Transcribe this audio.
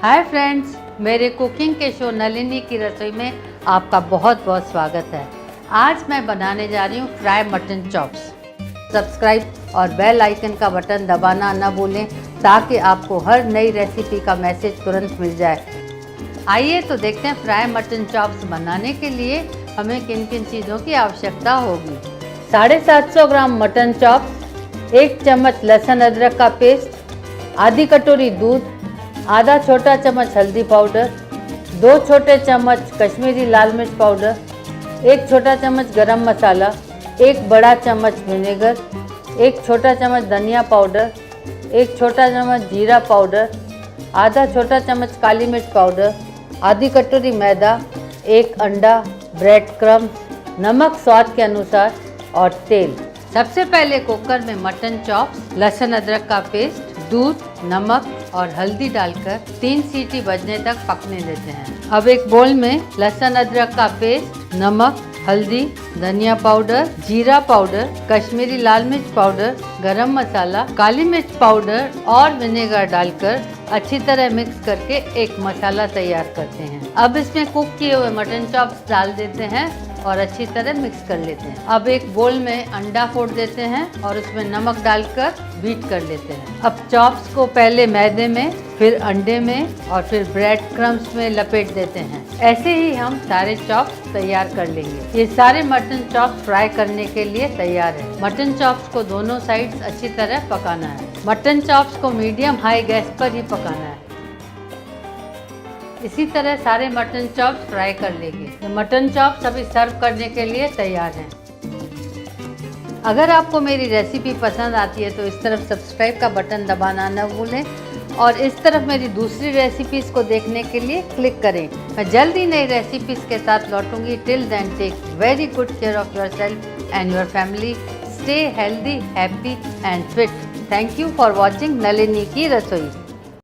Hi friends, मेरे cooking के show Nalini की रसोई में आपका बहुत बहुत स्वागत है। आज मैं बनाने जा रही हूँ फ्राई मटन चॉप्स। सब्सक्राइब और बेल आइकन का बटन दबाना न भूलें ताकि आपको हर नई रेसिपी का मैसेज तुरंत मिल जाए। आइए तो देखते हैं फ्राई मटन चॉप्स बनाने के लिए हमें किन किन चीज़ों की आवश्यकता होगी। 750 ग्राम मटन चॉप्स, 1 चम्मच लहसुन अदरक का पेस्ट, आधी कटोरी दूध, आधा छोटा चम्मच हल्दी पाउडर, 2 छोटे चम्मच कश्मीरी लाल मिर्च पाउडर, 1 छोटा चम्मच गरम मसाला, 1 बड़ा चम्मच विनेगर, 1 छोटा चम्मच धनिया पाउडर, 1 छोटा चम्मच जीरा पाउडर, आधा छोटा चम्मच काली मिर्च पाउडर, आधी कटोरी मैदा, 1 अंडा, ब्रेड क्रम्स, नमक स्वाद के अनुसार और तेल। सबसे पहले कुकर में मटन चॉप्स, लहसुन अदरक का पेस्ट, दूध, नमक और हल्दी डालकर 3 सीटी बजने तक पकने देते हैं। अब एक बोल में लहसुन अदरक का पेस्ट, नमक, हल्दी, धनिया पाउडर, जीरा पाउडर, कश्मीरी लाल मिर्च पाउडर, गरम मसाला, काली मिर्च पाउडर और विनेगर डालकर अच्छी तरह मिक्स करके एक मसाला तैयार करते हैं। अब इसमें कुक किए हुए मटन चॉप्स डाल देते हैं और अच्छी तरह मिक्स कर लेते हैं। अब एक बोल में अंडा फोड़ देते हैं और उसमें नमक डालकर बीट कर लेते हैं। अब चॉप्स को पहले मैदे में, फिर अंडे में और फिर ब्रेड क्रम्स में लपेट देते हैं। ऐसे ही हम सारे चॉप्स तैयार कर लेंगे। ये सारे मटन चॉप्स फ्राई करने के लिए तैयार है। मटन चॉप्स को दोनों साइड्स अच्छी तरह पकाना है। मटन चॉप्स को मीडियम हाई गैस पर ही पकाना है। इसी तरह सारे मटन चॉप्स फ्राई कर लेंगे। मटन चॉप्स अभी सर्व करने के लिए तैयार हैं। अगर आपको मेरी रेसिपी पसंद आती है तो इस तरफ सब्सक्राइब का बटन दबाना न भूलें और इस तरफ मेरी दूसरी रेसिपीज़ को देखने के लिए क्लिक करें। मैं जल्द ही नई रेसिपीज़ के साथ लौटूंगी। Till then take very good care of yourself and your family. Stay healthy, happy and fit. Thank you for watching Nalini की रसोई।